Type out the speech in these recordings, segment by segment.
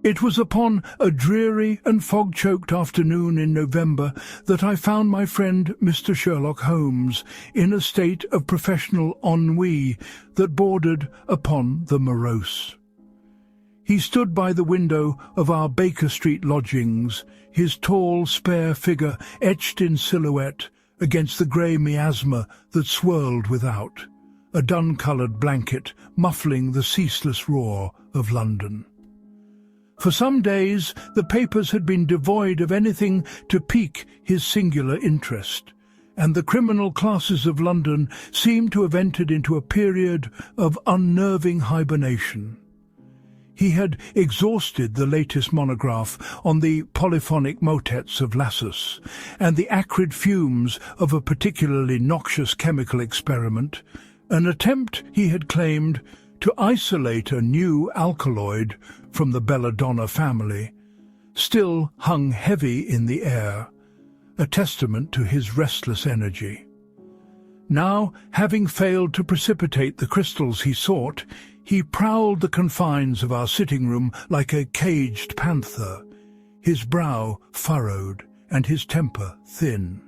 It was upon a dreary and fog-choked afternoon in November that I found my friend Mr. Sherlock Holmes in a state of professional ennui that bordered upon the morose. He stood by the window of our Baker Street lodgings, his tall, spare figure etched in silhouette against the grey miasma that swirled without, a dun-coloured blanket muffling the ceaseless roar of London. For some days the papers had been devoid of anything to pique his singular interest, and the criminal classes of London seemed to have entered into a period of unnerving hibernation. He had exhausted the latest monograph on the polyphonic motets of Lassus, and the acrid fumes of a particularly noxious chemical experiment, an attempt, he had claimed, to isolate a new alkaloid from the belladonna family, still hung heavy in the air, a testament to his restless energy. Now, having failed to precipitate the crystals he sought, he prowled the confines of our sitting-room like a caged panther, his brow furrowed and his temper thin.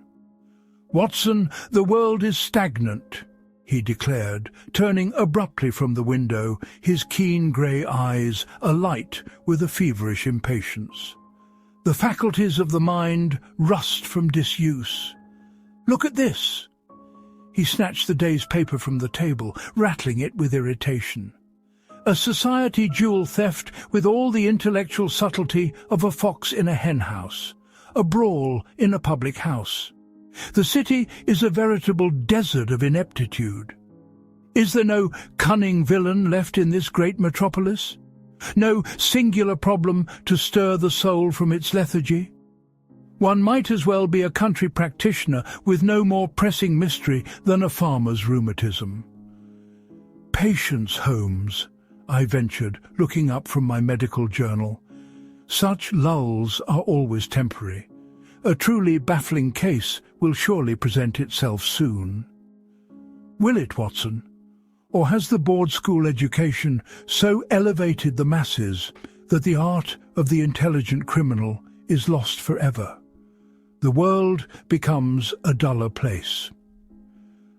"Watson, the world is stagnant," he declared, turning abruptly from the window, his keen grey eyes alight with a feverish impatience. "The faculties of the mind rust from disuse. Look at this." He snatched the day's paper from the table, rattling it with irritation. "A society jewel theft with all the intellectual subtlety of a fox in a henhouse, a brawl in a public house. The city is a veritable desert of ineptitude. Is there no cunning villain left in this great metropolis? No singular problem to stir the soul from its lethargy? One might as well be a country practitioner with no more pressing mystery than a farmer's rheumatism." "Patience, Holmes," I ventured, looking up from my medical journal. "Such lulls are always temporary. A truly baffling case will surely present itself soon." "Will it, Watson? Or has the board school education so elevated the masses that the art of the intelligent criminal is lost forever? The world becomes a duller place."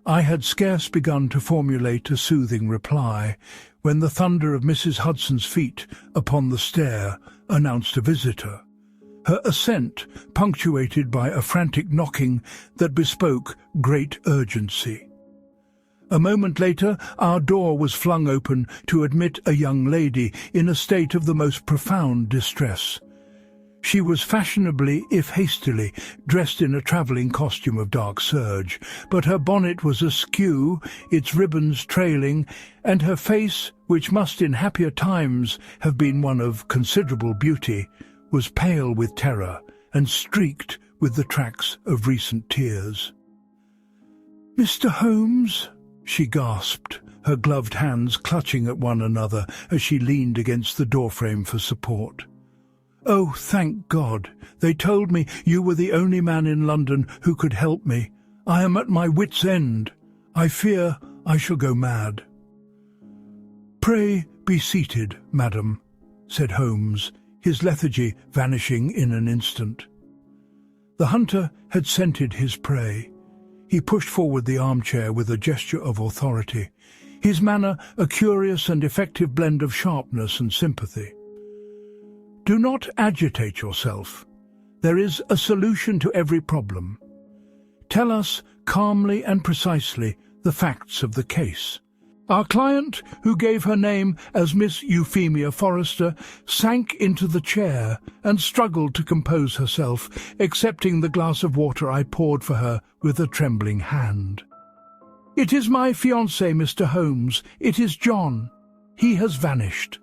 I had scarce begun to formulate a soothing reply when the thunder of Mrs. Hudson's feet upon the stair announced a visitor, her ascent punctuated by a frantic knocking that bespoke great urgency. A moment later our door was flung open to admit a young lady in a state of the most profound distress. She was fashionably, if hastily, dressed in a travelling costume of dark serge, but her bonnet was askew, its ribbons trailing, and her face, which must in happier times have been one of considerable beauty, was pale with terror and streaked with the tracks of recent tears. "Mr. Holmes," she gasped, her gloved hands clutching at one another as she leaned against the doorframe for support. "Oh, thank God! They told me you were the only man in London who could help me. I am at my wits' end. I fear I shall go mad." "Pray be seated, madam," said Holmes, his lethargy vanishing in an instant. The hunter had scented his prey. He pushed forward the armchair with a gesture of authority, his manner a curious and effective blend of sharpness and sympathy. "Do not agitate yourself. There is a solution to every problem. Tell us calmly and precisely the facts of the case. Our client, who gave her name as Miss Euphemia Forrester, sank into the chair and struggled to compose herself, accepting the glass of water I poured for her with a trembling hand. "It is my fiancé, Mr. Holmes. It is John. He has vanished."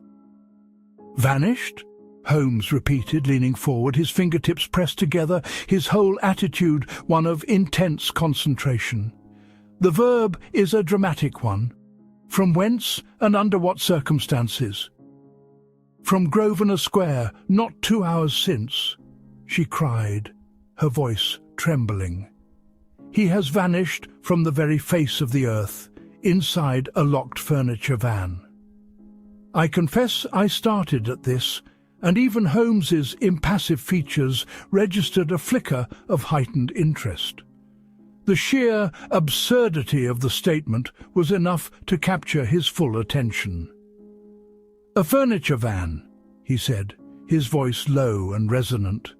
"Vanished?" Holmes repeated, leaning forward, his fingertips pressed together, his whole attitude one of intense concentration. "The verb is a dramatic one. From whence and under what circumstances?" "From Grosvenor Square, not 2 hours since," she cried, her voice trembling. "He has vanished from the very face of the earth, inside a locked furniture van." I confess I started at this, and even Holmes's impassive features registered a flicker of heightened interest. The sheer absurdity of the statement was enough to capture his full attention. "A furniture van," he said, his voice low and resonant.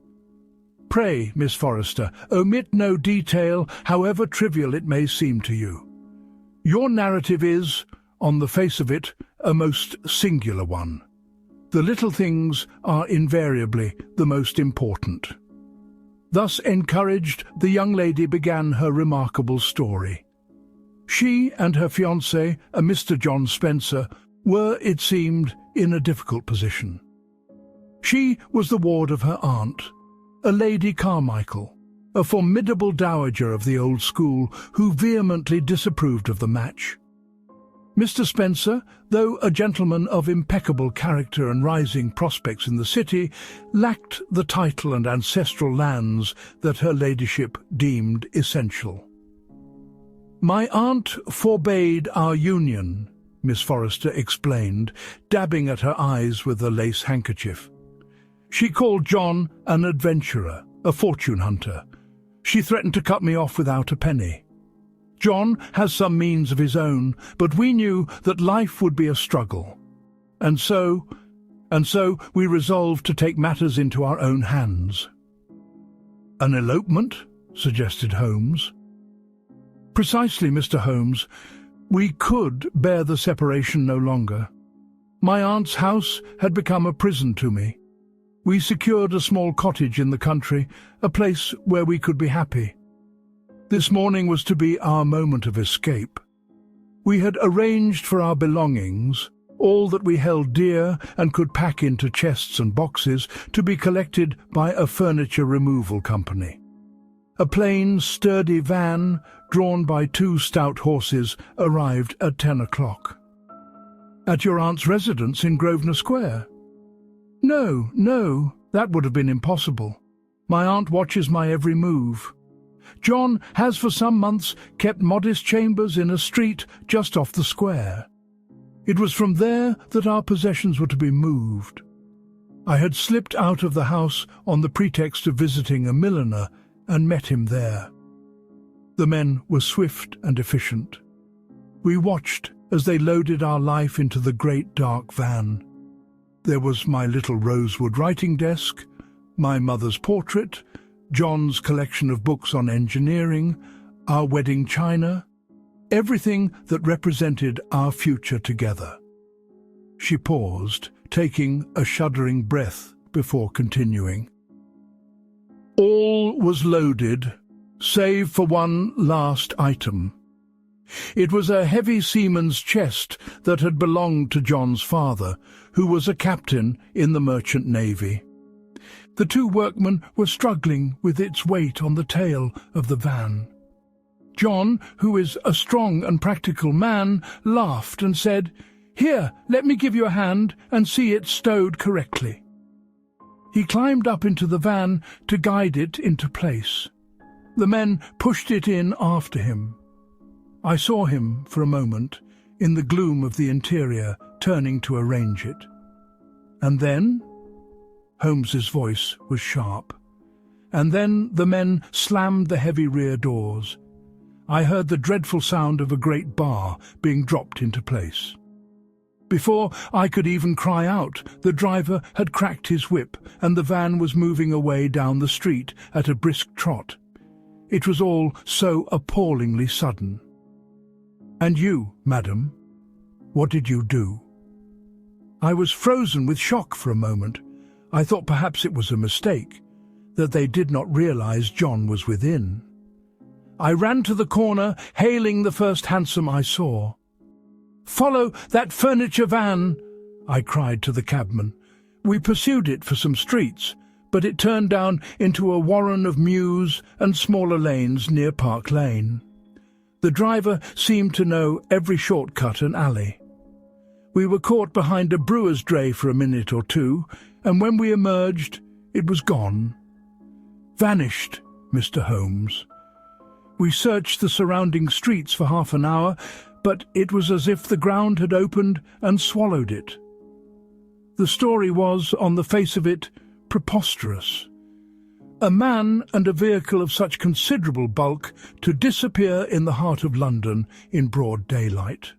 "Pray, Miss Forrester, omit no detail, however trivial it may seem to you. Your narrative is, on the face of it, a most singular one. The little things are invariably the most important." Thus encouraged, the young lady began her remarkable story. She and her fiancé, a Mr. John Spencer, were, it seemed, in a difficult position. She was the ward of her aunt, a Lady Carmichael, a formidable dowager of the old school who vehemently disapproved of the match. Mr. Spencer, though a gentleman of impeccable character and rising prospects in the city, lacked the title and ancestral lands that her ladyship deemed essential. "My aunt forbade our union," Miss Forrester explained, dabbing at her eyes with a lace handkerchief. "She called John an adventurer, a fortune hunter. She threatened to cut me off without a penny. John has some means of his own, but we knew that life would be a struggle. And so we resolved to take matters into our own hands." "An elopement?" suggested Holmes. "Precisely, Mr. Holmes. We could bear the separation no longer. My aunt's house had become a prison to me. We secured a small cottage in the country, a place where we could be happy. This morning was to be our moment of escape. We had arranged for our belongings, all that we held dear and could pack into chests and boxes, to be collected by a furniture removal company. A plain, sturdy van, drawn by 2 stout horses, arrived at 10 o'clock. "At your aunt's residence in Grosvenor Square?" No, that would have been impossible. My aunt watches my every move. John has for some months kept modest chambers in a street just off the square. It was from there that our possessions were to be moved. I had slipped out of the house on the pretext of visiting a milliner and met him there. The men were swift and efficient. We watched as they loaded our life into the great dark van. There was my little rosewood writing desk, my mother's portrait, John's collection of books on engineering, our wedding china, everything that represented our future together. She paused, taking a shuddering breath before continuing. All was loaded, save for one last item. It was a heavy seaman's chest that had belonged to John's father, who was a captain in the merchant navy. The 2 workmen were struggling with its weight on the tail of the van. John, who is a strong and practical man, laughed and said, "Here, let me give you a hand and see it stowed correctly." He climbed up into the van to guide it into place. The men pushed it in after him. I saw him for a moment, in the gloom of the interior, turning to arrange it. And then? Holmes's voice was sharp. And then the men slammed the heavy rear doors. I heard the dreadful sound of a great bar being dropped into place. Before I could even cry out, the driver had cracked his whip, and the van was moving away down the street at a brisk trot. It was all so appallingly sudden. "And you, madam, what did you do?" I was frozen with shock for a moment. I thought perhaps it was a mistake, that they did not realize John was within. I ran to the corner, hailing the first hansom I saw. "Follow that furniture van," I cried to the cabman. We pursued it for some streets, but it turned down into a warren of mews and smaller lanes near Park Lane. The driver seemed to know every shortcut and alley. We were caught behind a brewer's dray for a minute or 2, and when we emerged, it was gone. Vanished, Mr. Holmes. We searched the surrounding streets for half an hour, but it was as if the ground had opened and swallowed it. The story was, on the face of it, preposterous. A man and a vehicle of such considerable bulk to disappear in the heart of London in broad daylight.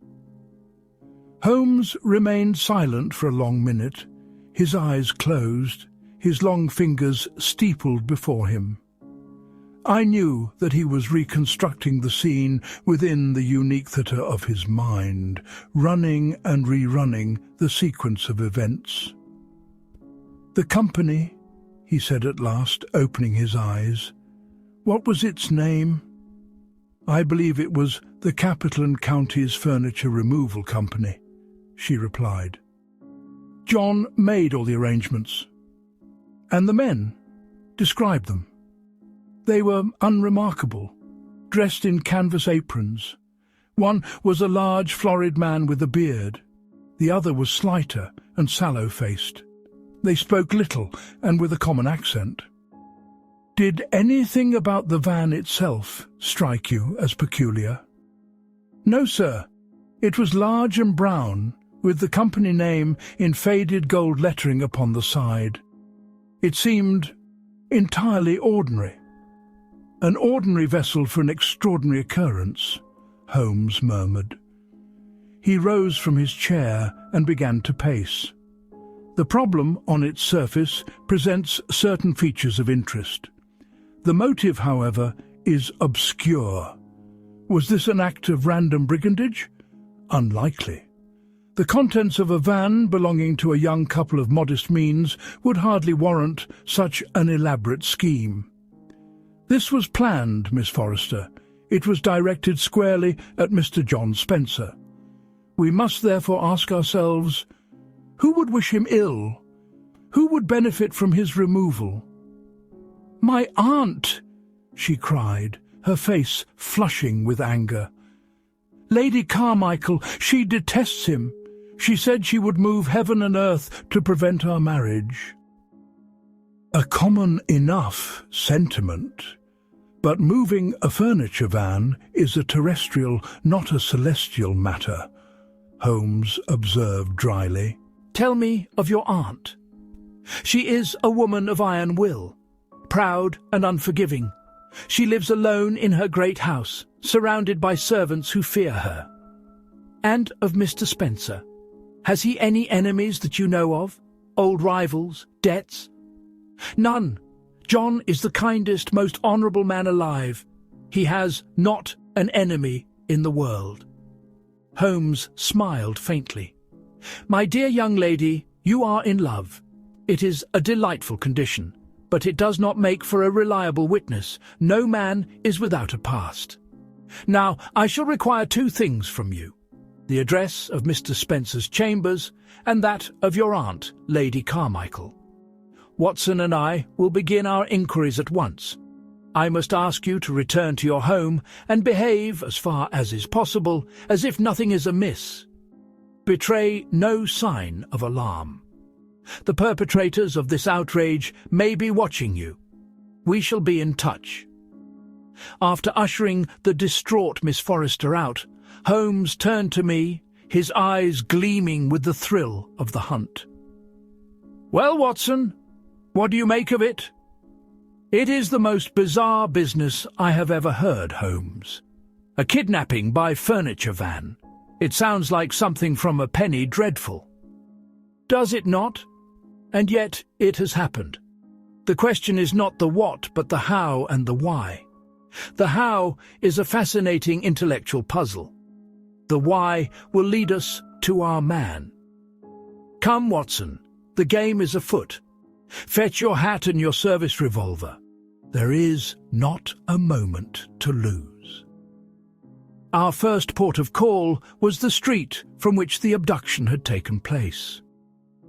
Holmes remained silent for a long minute, his eyes closed, his long fingers steepled before him. I knew that he was reconstructing the scene within the unique theatre of his mind, running and rerunning the sequence of events. "The company," he said at last, opening his eyes. "What was its name?" "I believe it was the Capital and Counties Furniture Removal Company," she replied. "John made all the arrangements." "And the men? Describe them." "They were unremarkable, dressed in canvas aprons. One was a large, florid man with a beard. The other was slighter and sallow-faced. They spoke little and with a common accent." "Did anything about the van itself strike you as peculiar?" "No, sir. It was large and brown, with the company name in faded gold lettering upon the side. It seemed entirely ordinary." "An ordinary vessel for an extraordinary occurrence," Holmes murmured. He rose from his chair and began to pace. "The problem, on its surface, presents certain features of interest. The motive, however, is obscure. Was this an act of random brigandage? Unlikely. The contents of a van belonging to a young couple of modest means would hardly warrant such an elaborate scheme. This was planned, Miss Forrester. It was directed squarely at Mr. John Spencer. We must therefore ask ourselves, who would wish him ill? Who would benefit from his removal?" "My aunt!" she cried, her face flushing with anger. "Lady Carmichael, she detests him. She said she would move heaven and earth to prevent our marriage." A common enough sentiment, but moving a furniture van is a terrestrial, not a celestial matter, Holmes observed dryly. "Tell me of your aunt." "She is a woman of iron will, proud and unforgiving. She lives alone in her great house, surrounded by servants who fear her." "And of Mr. Spencer? Has he any enemies that you know of? Old rivals? Debts?" "None. John is the kindest, most honourable man alive. He has not an enemy in the world." Holmes smiled faintly. "My dear young lady, you are in love. It is a delightful condition, but it does not make for a reliable witness. No man is without a past. Now, I shall require two things from you: the address of Mr. Spencer's chambers and that of your aunt, Lady Carmichael. Watson and I will begin our inquiries at once. I must ask you to return to your home and behave, as far as is possible, as if nothing is amiss. Betray no sign of alarm. The perpetrators of this outrage may be watching you. We shall be in touch." After ushering the distraught Miss Forrester out, Holmes turned to me, his eyes gleaming with the thrill of the hunt. "Well, Watson, what do you make of it?" "It is the most bizarre business I have ever heard, Holmes. A kidnapping by furniture van. It sounds like something from a penny dreadful." "Does it not? And yet it has happened. The question is not the what, but the how and the why. The how is a fascinating intellectual puzzle. The why will lead us to our man. Come, Watson, the game is afoot. Fetch your hat and your service revolver. There is not a moment to lose." Our first port of call was the street from which the abduction had taken place.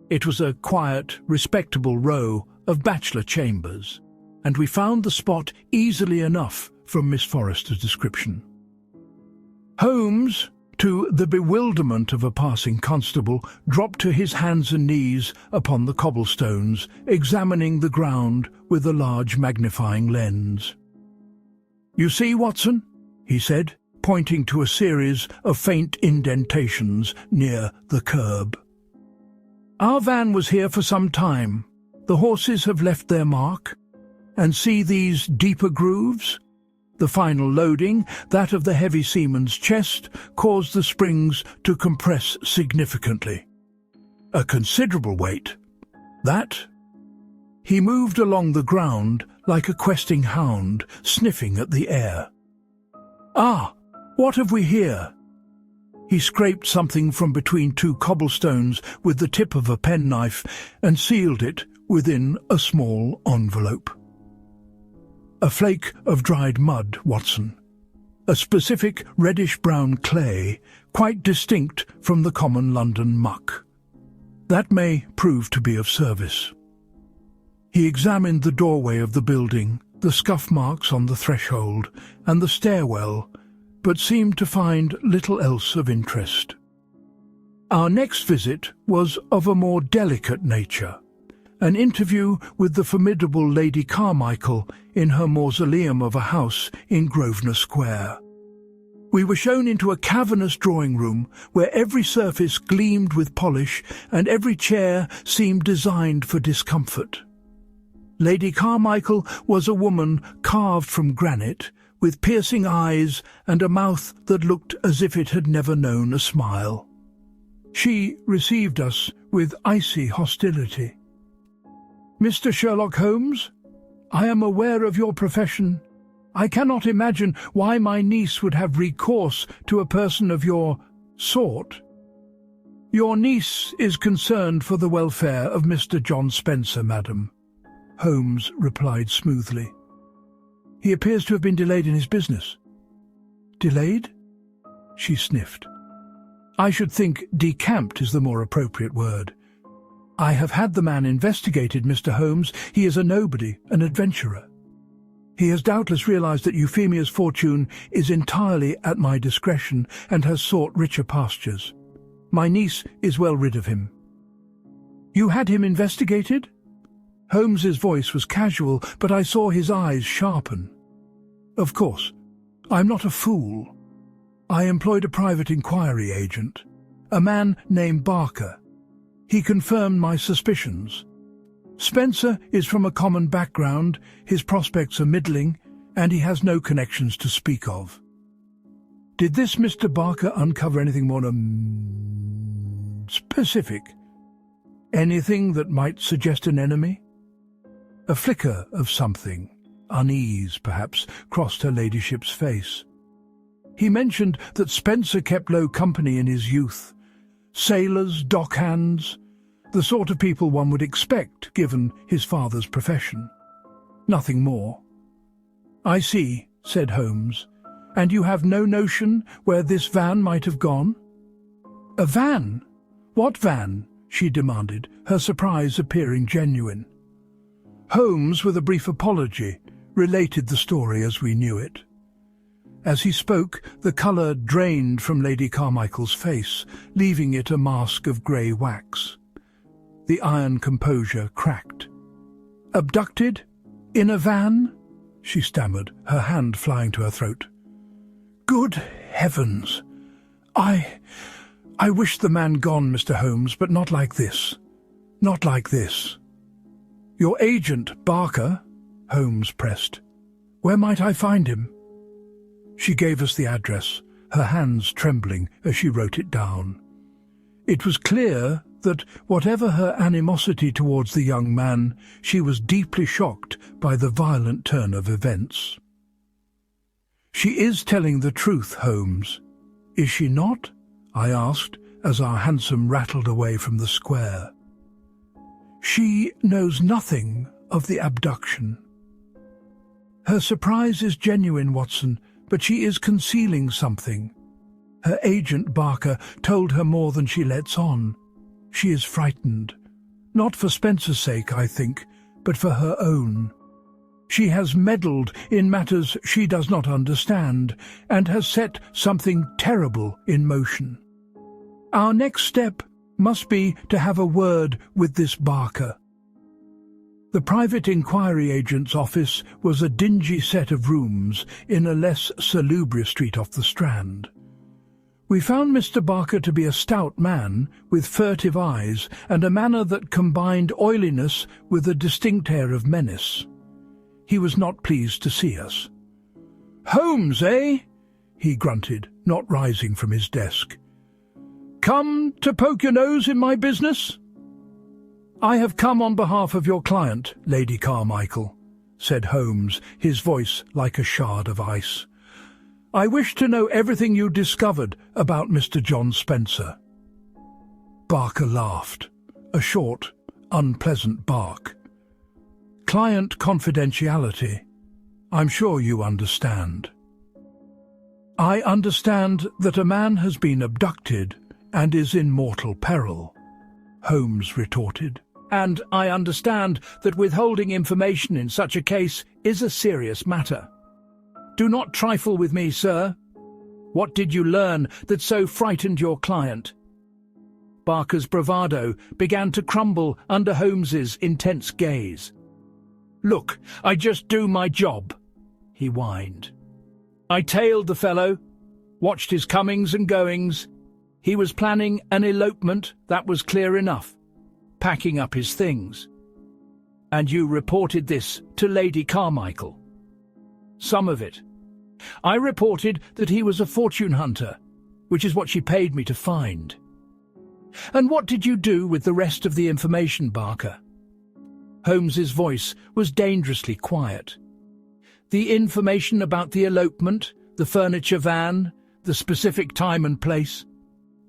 It was a quiet, respectable row of bachelor chambers, and we found the spot easily enough from Miss Forrester's description. Holmes, to the bewilderment of a passing constable, dropped to his hands and knees upon the cobblestones, examining the ground with a large magnifying lens. "You see, Watson," he said, pointing to a series of faint indentations near the curb. Our van was here for some time. The horses have left their mark. And see these deeper grooves? The final loading, that of the heavy seaman's chest, caused the springs to compress significantly. A considerable weight. That. He moved along the ground like a questing hound, sniffing at the air. Ah, what have we here? He scraped something from between two cobblestones with the tip of a penknife and sealed it within a small envelope. A flake of dried mud, Watson. A specific reddish-brown clay, quite distinct from the common London muck. That may prove to be of service. He examined the doorway of the building, the scuff marks on the threshold, and the stairwell, but seemed to find little else of interest. Our next visit was of a more delicate nature. An interview with the formidable Lady Carmichael in her mausoleum of a house in Grosvenor Square. We were shown into a cavernous drawing-room where every surface gleamed with polish and every chair seemed designed for discomfort. Lady Carmichael was a woman carved from granite, with piercing eyes and a mouth that looked as if it had never known a smile. She received us with icy hostility. "Mr. Sherlock Holmes, I am aware of your profession. I cannot imagine why my niece would have recourse to a person of your sort. Your niece is concerned for the welfare of Mr. John Spencer, madam," Holmes replied smoothly. "He appears to have been delayed in his business." "Delayed?" She sniffed. "I should think decamped is the more appropriate word. I have had the man investigated, Mr. Holmes. He is a nobody, an adventurer. He has doubtless realized that Euphemia's fortune is entirely at my discretion and has sought richer pastures. My niece is well rid of him." "You had him investigated?" Holmes's voice was casual, but I saw his eyes sharpen. "Of course. I'm not a fool. I employed a private inquiry agent, a man named Barker. He confirmed my suspicions. Spencer is from a common background, his prospects are middling, and he has no connections to speak of." "Did this Mr. Barker uncover anything more specific? Anything that might suggest an enemy?" A flicker of something, unease perhaps, crossed her ladyship's face. "He mentioned that Spencer kept low company in his youth. Sailors, dockhands, the sort of people one would expect given his father's profession. Nothing more." "I see," said Holmes. "And you have no notion where this van might have gone?" "A van? What van?" she demanded, her surprise appearing genuine. Holmes, with a brief apology, related the story as we knew it. As he spoke, the colour drained from Lady Carmichael's face, leaving it a mask of grey wax. The iron composure cracked. "Abducted? In a van?" she stammered, her hand flying to her throat. "Good heavens! I wish the man gone, Mr. Holmes, but not like this. Not like this." "Your agent, Barker?" Holmes pressed. "Where might I find him?" She gave us the address, her hands trembling as she wrote it down. It was clear that, whatever her animosity towards the young man, she was deeply shocked by the violent turn of events. "She is telling the truth, Holmes, is she not?" I asked as our hansom rattled away from the square. "She knows nothing of the abduction." "Her surprise is genuine, Watson, but she is concealing something. Her agent, Barker, told her more than she lets on. She is frightened. Not for Spencer's sake, I think, but for her own. She has meddled in matters she does not understand, and has set something terrible in motion. Our next step must be to have a word with this Barker." The private inquiry agent's office was a dingy set of rooms in a less salubrious street off the Strand. We found Mr. Barker to be a stout man with furtive eyes and a manner that combined oiliness with a distinct air of menace. He was not pleased to see us. "Holmes, eh?" he grunted, not rising from his desk. "Come to poke your nose in my business?" "I have come on behalf of your client, Lady Carmichael," said Holmes, his voice like a shard of ice. "I wish to know everything you discovered about Mr. John Spencer." Barker laughed, a short, unpleasant bark. "Client confidentiality. I'm sure you understand." "I understand that a man has been abducted and is in mortal peril," Holmes retorted. "And I understand that withholding information in such a case is a serious matter. Do not trifle with me, sir. What did you learn that so frightened your client?" Barker's bravado began to crumble under Holmes's intense gaze. "Look, I just do my job," he whined. "I tailed the fellow, watched his comings and goings. He was planning an elopement, that was clear enough, packing up his things. And you reported this to Lady Carmichael." "Some of it. I reported that he was a fortune hunter, which is what she paid me to find." "And what did you do with the rest of the information, Barker?" Holmes's voice was dangerously quiet. "The information about the elopement, the furniture van, the specific time and place.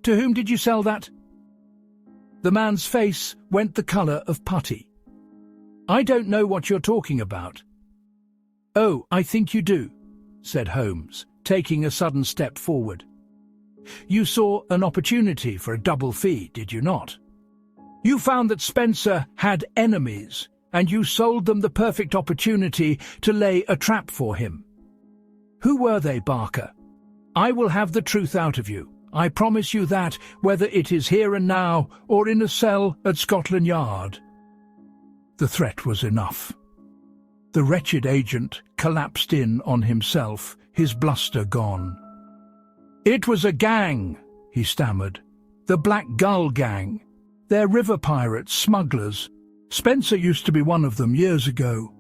To whom did you sell that?" The man's face went the colour of putty. "I don't know what you're talking about." "Oh, I think you do," said Holmes, taking a sudden step forward. "You saw an opportunity for a double fee, did you not? You found that Spencer had enemies, and you sold them the perfect opportunity to lay a trap for him. Who were they, Barker? I will have the truth out of you. I promise you that, whether it is here and now or in a cell at Scotland Yard." The threat was enough. The wretched agent collapsed in on himself, his bluster gone. "It was a gang," he stammered. "The Black Gull gang. They're river pirates, smugglers. Spencer used to be one of them years ago.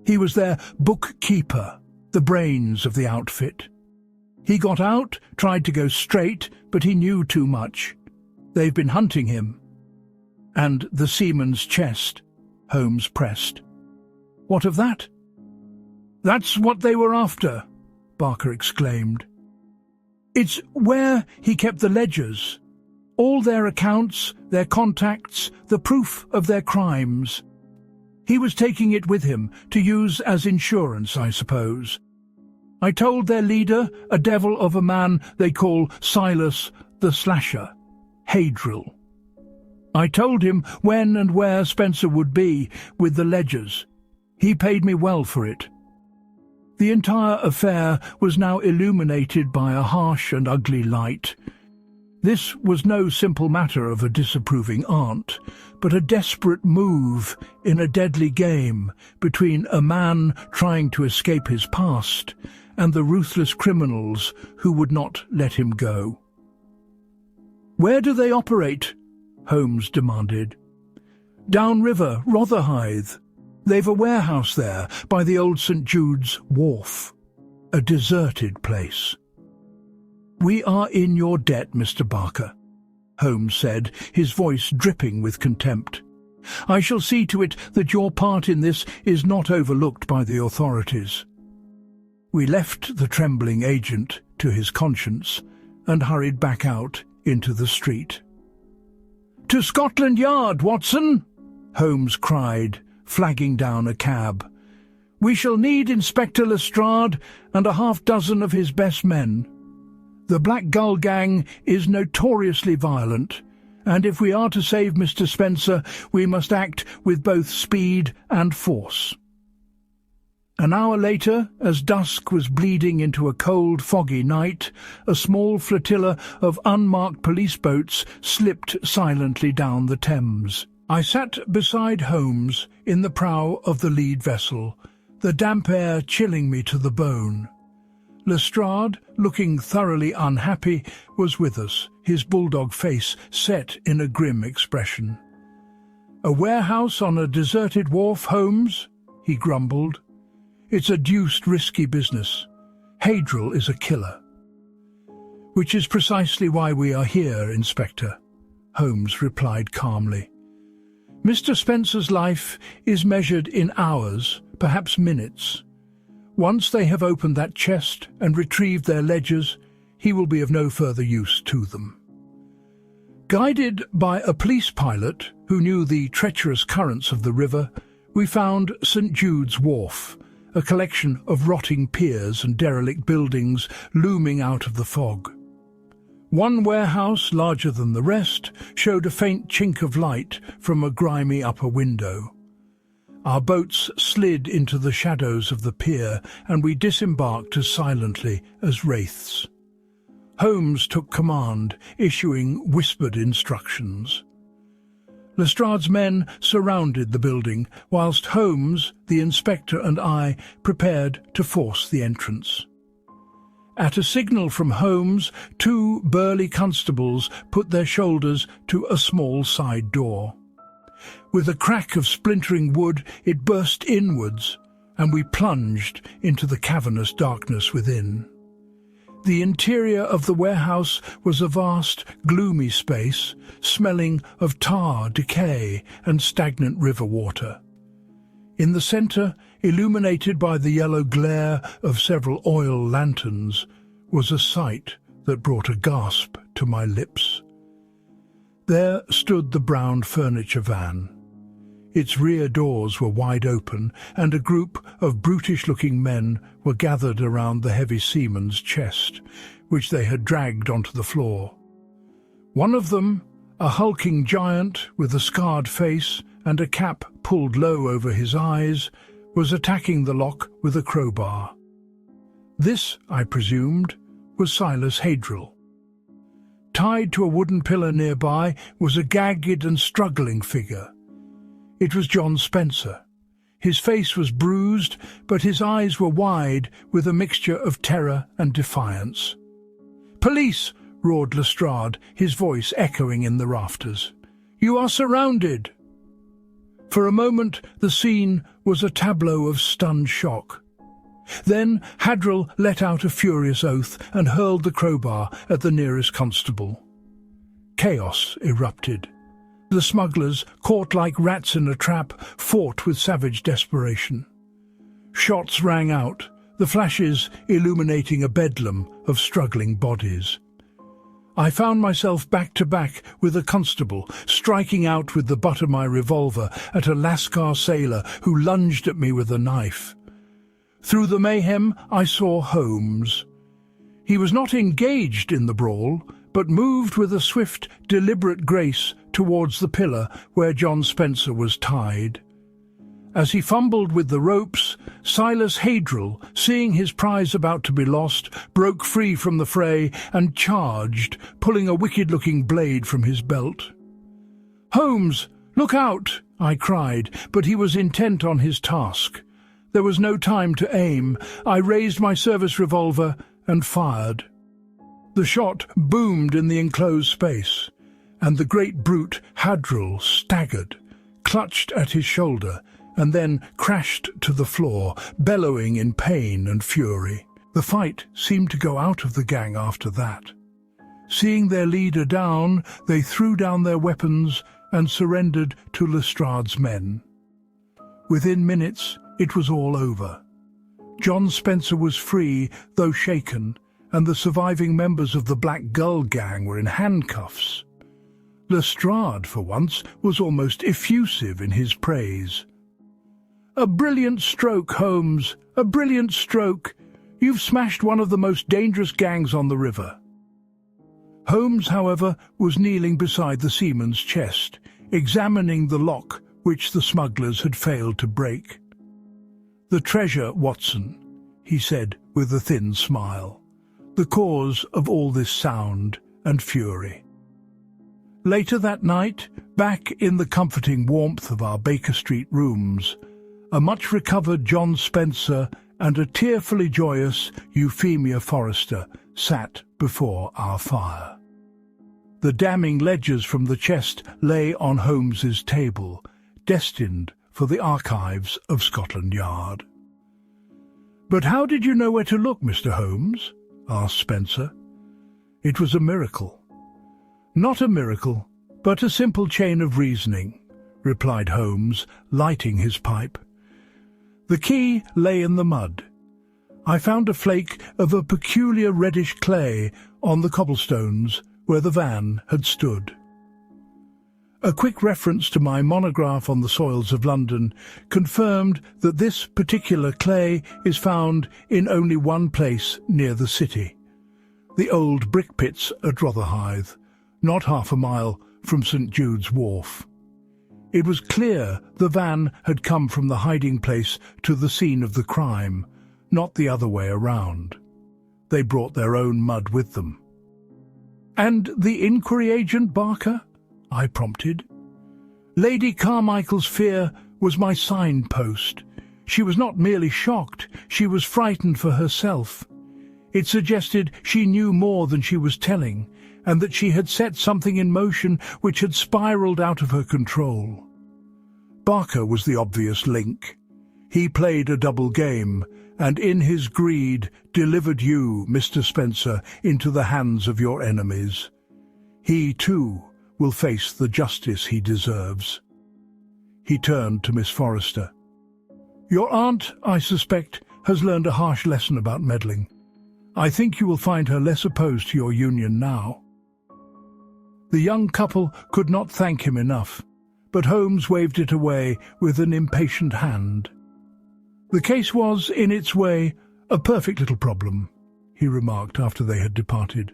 He was their bookkeeper, the brains of the outfit. He got out, tried to go straight, but he knew too much. They've been hunting him." "And the seaman's chest?" Holmes pressed. "What of that?" "That's what they were after," Barker exclaimed. "It's where he kept the ledgers. All their accounts, their contacts, the proof of their crimes. He was taking it with him to use as insurance, I suppose. I told their leader, a devil of a man they call Silas the Slasher, Hadrill. I told him when and where Spencer would be with the ledgers. He paid me well for it. The entire affair was now illuminated by a harsh and ugly light. This was no simple matter of a disapproving aunt, but a desperate move in a deadly game between a man trying to escape his past and the ruthless criminals who would not let him go. "Where do they operate?" Holmes demanded. "Downriver, Rotherhithe. They've a warehouse there by the old St. Jude's wharf. A deserted place." "We are in your debt, Mr. Barker," Holmes said, his voice dripping with contempt. "I shall see to it that your part in this is not overlooked by the authorities." We left the trembling agent to his conscience and hurried back out into the street. "To Scotland Yard, Watson!" Holmes cried, flagging down a cab. "We shall need Inspector Lestrade and a half-dozen of his best men. The Black Gull gang is notoriously violent, and if we are to save Mr. Spencer, we must act with both speed and force." An hour later, as dusk was bleeding into a cold, foggy night, a small flotilla of unmarked police boats slipped silently down the Thames. I sat beside Holmes in the prow of the lead vessel, the damp air chilling me to the bone. Lestrade, looking thoroughly unhappy, was with us, his bulldog face set in a grim expression. "A warehouse on a deserted wharf, Holmes?" he grumbled. "It's a deuced risky business. Hadrill is a killer." "Which is precisely why we are here, Inspector," Holmes replied calmly. "Mr. Spencer's life is measured in hours, perhaps minutes. Once they have opened that chest and retrieved their ledgers, he will be of no further use to them." Guided by a police pilot who knew the treacherous currents of the river, we found St. Jude's Wharf, a collection of rotting piers and derelict buildings looming out of the fog. One warehouse, larger than the rest, showed a faint chink of light from a grimy upper window. Our boats slid into the shadows of the pier, and we disembarked as silently as wraiths. Holmes took command, issuing whispered instructions. Lestrade's men surrounded the building, whilst Holmes, the inspector, and I prepared to force the entrance. At a signal from Holmes, 2 burly constables put their shoulders to a small side door. With a crack of splintering wood, it burst inwards, and we plunged into the cavernous darkness within. The interior of the warehouse was a vast, gloomy space, smelling of tar, decay, and stagnant river water. In the centre, illuminated by the yellow glare of several oil lanterns, was a sight that brought a gasp to my lips. There stood the brown furniture van. Its rear doors were wide open, and a group of brutish-looking men were gathered around the heavy seaman's chest, which they had dragged onto the floor. One of them, a hulking giant with a scarred face and a cap pulled low over his eyes, was attacking the lock with a crowbar. This, I presumed, was Silas Hadrill. Tied to a wooden pillar nearby was a gagged and struggling figure. It was John Spencer. His face was bruised, but his eyes were wide with a mixture of terror and defiance. "Police!" roared Lestrade, his voice echoing in the rafters. "You are surrounded!" For a moment the scene was a tableau of stunned shock. Then Hadrill let out a furious oath and hurled the crowbar at the nearest constable. Chaos erupted. The smugglers, caught like rats in a trap, fought with savage desperation. Shots rang out, the flashes illuminating a bedlam of struggling bodies. I found myself back to back with a constable, striking out with the butt of my revolver at a Lascar sailor who lunged at me with a knife. Through the mayhem I saw Holmes. He was not engaged in the brawl, but moved with a swift, deliberate grace towards the pillar where John Spencer was tied. As he fumbled with the ropes, Silas Hadrill, seeing his prize about to be lost, broke free from the fray and charged, pulling a wicked-looking blade from his belt. "Holmes, look out!" I cried, but he was intent on his task. There was no time to aim. I raised my service revolver and fired. The shot boomed in the enclosed space, and the great brute Hadrill staggered, clutched at his shoulder, and then crashed to the floor, bellowing in pain and fury. The fight seemed to go out of the gang after that. Seeing their leader down, they threw down their weapons and surrendered to Lestrade's men. Within minutes, it was all over. John Spencer was free, though shaken, and the surviving members of the Black Gull gang were in handcuffs. Lestrade, for once, was almost effusive in his praise. "A brilliant stroke, Holmes, a brilliant stroke. You've smashed one of the most dangerous gangs on the river." Holmes, however, was kneeling beside the seaman's chest, examining the lock which the smugglers had failed to break. "The treasure, Watson," he said with a thin smile, "the cause of all this sound and fury." Later that night, back in the comforting warmth of our Baker Street rooms, a much-recovered John Spencer and a tearfully joyous Euphemia Forrester sat before our fire. The damning ledgers from the chest lay on Holmes's table, destined for the archives of Scotland Yard. "But how did you know where to look, Mr. Holmes?" asked Spencer. "It was a miracle." "Not a miracle, but a simple chain of reasoning," replied Holmes, lighting his pipe. "The key lay in the mud. I found a flake of a peculiar reddish clay on the cobblestones where the van had stood." A quick reference to my monograph on the soils of London confirmed that this particular clay is found in only one place near the city: the old brick pits at Rotherhithe, not half a mile from St. Jude's Wharf. It was clear the van had come from the hiding place to the scene of the crime, not the other way around. They brought their own mud with them. "And the inquiry agent, Barker?" I prompted. "Lady Carmichael's fear was my signpost. She was not merely shocked, she was frightened for herself. It suggested she knew more than she was telling, and that she had set something in motion which had spiraled out of her control. Barker was the obvious link. He played a double game, and in his greed delivered you, Mr. Spencer, into the hands of your enemies. He, too, will face the justice he deserves." He turned to Miss Forrester. "Your aunt, I suspect, has learned a harsh lesson about meddling. I think you will find her less opposed to your union now." The young couple could not thank him enough, but Holmes waved it away with an impatient hand. "The case was, in its way, a perfect little problem," he remarked after they had departed.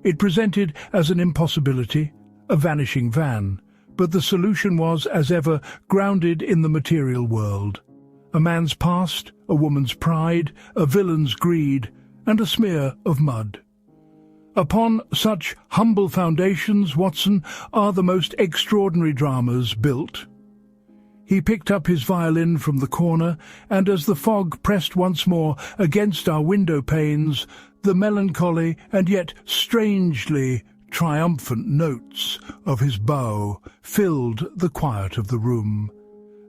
"It presented as an impossibility, a vanishing van, but the solution was, as ever, grounded in the material world. A man's past, a woman's pride, a villain's greed, and a smear of mud. Upon such humble foundations, Watson, are the most extraordinary dramas built." He picked up his violin from the corner, and as the fog pressed once more against our window panes, the melancholy and yet strangely triumphant notes of his bow filled the quiet of the room,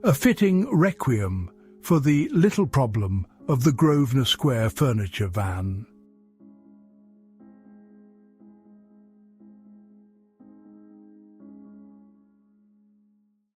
a fitting requiem for the little problem of the Grosvenor Square furniture van.